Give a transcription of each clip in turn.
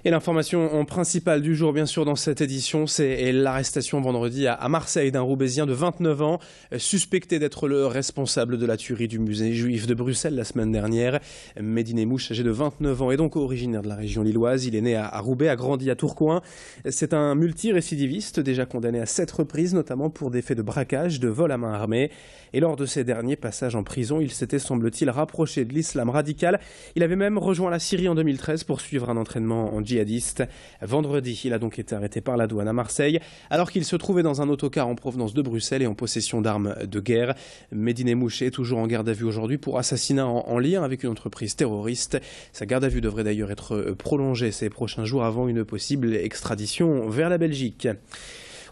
Et l'information principale du jour, bien sûr, dans cette édition, c'est l'arrestation vendredi à Marseille d'un Roubaisien de 29 ans, suspecté d'être le responsable de la tuerie du musée juif de Bruxelles la semaine dernière. Mehdi Nemmouche, âgé de 29 ans, est donc originaire de la région lilloise. Il est né à Roubaix, a grandi à Tourcoing. C'est un multirécidiviste, déjà condamné à 7 reprises, notamment pour des faits de braquage, de vol à main armée. Et lors de ses derniers passages en prison, il s'était, semble-t-il, rapproché de l'islam radical. Il avait même rejoint la Syrie en 2013 pour suivre un entraînement en djihadiste. Vendredi, il a donc été arrêté par la douane à Marseille, alors qu'il se trouvait dans un autocar en provenance de Bruxelles et en possession d'armes de guerre. Mehdi Nemmouche est toujours en garde à vue aujourd'hui pour assassinat en lien avec une entreprise terroriste. Sa garde à vue devrait d'ailleurs être prolongée ces prochains jours avant une possible extradition vers la Belgique.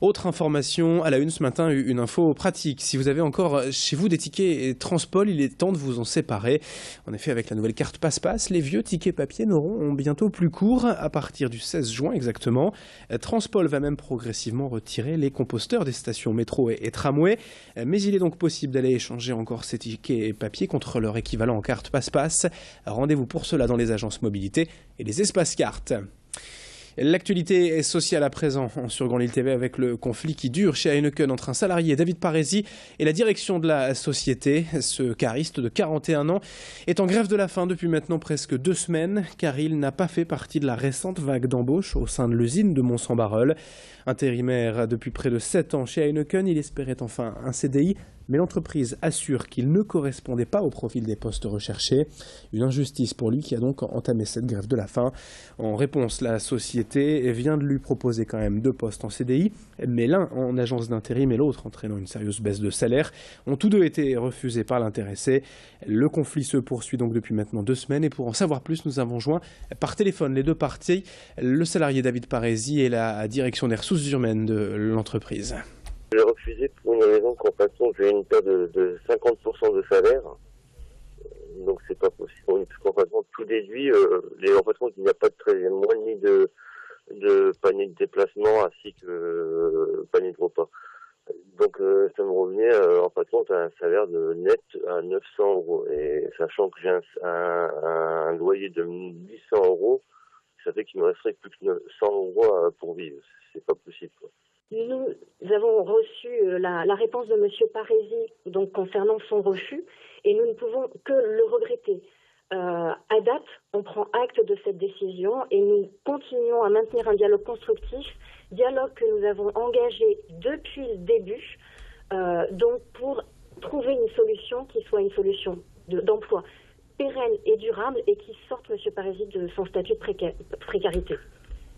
Autre information à la une ce matin, une info pratique. Si vous avez encore chez vous des tickets Transpol, il est temps de vous en séparer. En effet, avec la nouvelle carte Passe-Passe, les vieux tickets papier n'auront bientôt plus cours à partir du 16 juin exactement. Transpol va même progressivement retirer les composteurs des stations métro et tramway. Mais il est donc possible d'aller échanger encore ces tickets papier contre leur équivalent en carte Passe-Passe. Rendez-vous pour cela dans les agences mobilité et les espaces cartes. L'actualité est sociale à présent sur Grand Lille TV avec le conflit qui dure chez Heineken entre un salarié, David Parisi, et la direction de la société. Ce cariste de 41 ans est en grève de la faim depuis maintenant presque 2 semaines car il n'a pas fait partie de la récente vague d'embauche au sein de l'usine de Mont-Saint-Barreul. Intérimaire depuis près de 7 ans chez Heineken, il espérait enfin un CDI. Mais l'entreprise assure qu'il ne correspondait pas au profil des postes recherchés. Une injustice pour lui qui a donc entamé cette grève de la faim. En réponse, la société vient de lui proposer quand même 2 postes en CDI, mais l'un en agence d'intérim et l'autre entraînant une sérieuse baisse de salaire. Ont tous deux été refusés par l'intéressé. Le conflit se poursuit donc depuis maintenant 2 semaines et pour en savoir plus, nous avons joint par téléphone les 2 parties, le salarié David Parisi et la direction des ressources humaines de l'entreprise. J'ai refusé pour une raison qu'en façon j'ai une perte de 50% de salaire, donc c'est pas possible. Parce qu'en façon tout déduit, en façon il n'y a pas de 13e mois ni de panier de déplacement ainsi que panier de repas. Donc ça me revenait en façon un salaire de net à 900 €. Et sachant que j'ai un loyer de 800 €, ça fait qu'il me resterait plus que 100 € pour vivre. C'est pas possible, quoi. Nous avons reçu la réponse de M. Parisi donc concernant son refus et nous ne pouvons que le regretter. À date, on prend acte de cette décision et nous continuons à maintenir un dialogue constructif, dialogue que nous avons engagé depuis le début, donc pour trouver une solution qui soit une solution d'emploi pérenne et durable et qui sorte M. Parisi de son statut de précarité.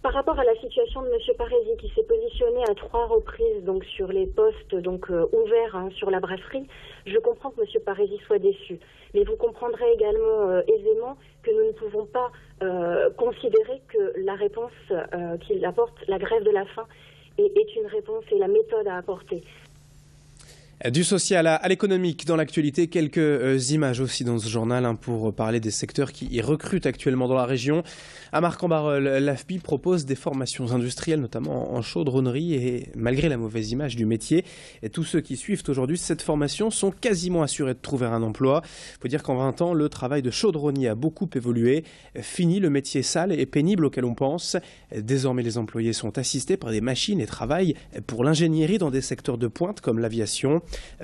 Par rapport à la situation de M. Parisi qui s'est positionné à 3 reprises donc sur les postes ouverts sur la brasserie, je comprends que M. Parisi soit déçu. Mais vous comprendrez également aisément que nous ne pouvons pas considérer que la réponse qu'il apporte, la grève de la faim, est une réponse et la méthode à apporter. Du social à l'économique dans l'actualité, quelques images aussi dans ce journal pour parler des secteurs qui y recrutent actuellement dans la région. À Marcq-en-Barœul, l'AFPI propose des formations industrielles, notamment en chaudronnerie, et malgré la mauvaise image du métier, tous ceux qui suivent aujourd'hui cette formation sont quasiment assurés de trouver un emploi. Il faut dire qu'en 20 ans, le travail de chaudronnier a beaucoup évolué. Fini le métier sale et pénible auquel on pense. Désormais, les employés sont assistés par des machines et travaillent pour l'ingénierie dans des secteurs de pointe comme l'aviation.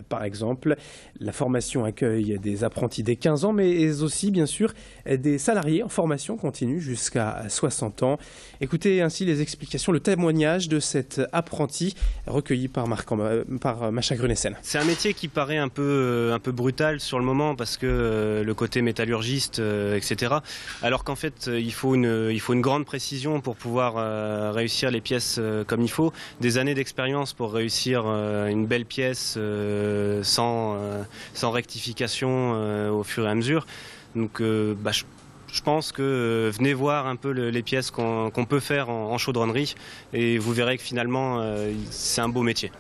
Par exemple, la formation accueille des apprentis dès 15 ans, mais aussi, bien sûr, des salariés en formation continue jusqu'à 60 ans. Écoutez ainsi les explications, le témoignage de cet apprenti recueilli par Macha Grunessen. C'est un métier qui paraît un peu brutal sur le moment parce que le côté métallurgiste, etc. Alors qu'en fait, il faut une grande précision pour pouvoir réussir les pièces comme il faut. Des années d'expérience pour réussir une belle pièce sans rectification au fur et à mesure. Donc je pense que venez voir un peu les pièces qu'on peut faire en chaudronnerie et vous verrez que finalement c'est un beau métier.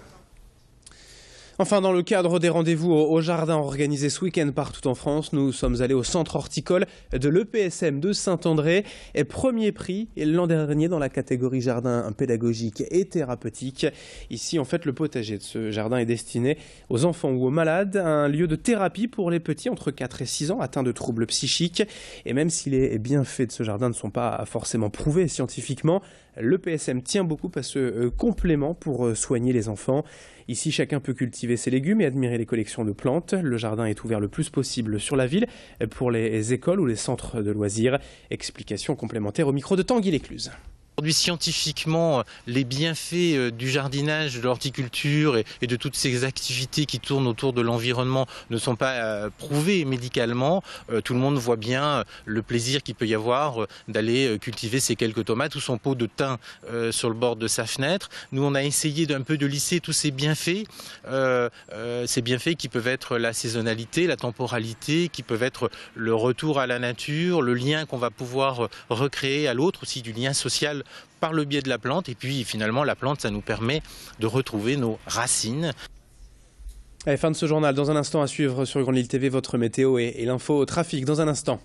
Enfin, dans le cadre des rendez-vous au jardin organisés ce week-end partout en France, nous sommes allés au centre horticole de l'EPSM de Saint-André. Premier prix l'an dernier dans la catégorie jardin pédagogique et thérapeutique. Ici, en fait, le potager de ce jardin est destiné aux enfants ou aux malades, un lieu de thérapie pour les petits entre 4 et 6 ans atteints de troubles psychiques. Et même si les bienfaits de ce jardin ne sont pas forcément prouvés scientifiquement, l'EPSM tient beaucoup à ce complément pour soigner les enfants. Ici, chacun peut cultiver ses légumes et admirer les collections de plantes. Le jardin est ouvert le plus possible sur la ville pour les écoles ou les centres de loisirs. Explication complémentaire au micro de Tanguy Lécluse. Aujourd'hui, scientifiquement, les bienfaits du jardinage, de l'horticulture et de toutes ces activités qui tournent autour de l'environnement ne sont pas prouvés médicalement. Tout le monde voit bien le plaisir qu'il peut y avoir d'aller cultiver ses quelques tomates ou son pot de thym sur le bord de sa fenêtre. Nous, on a essayé d'un peu de lisser tous ces bienfaits qui peuvent être la saisonnalité, la temporalité, qui peuvent être le retour à la nature, le lien qu'on va pouvoir recréer à l'autre, aussi du lien social par le biais de la plante. Et puis finalement la plante, ça nous permet de retrouver nos racines. Allez, fin de ce journal. Dans un instant à suivre sur Grande Lille TV, votre météo et l'info trafic dans un instant.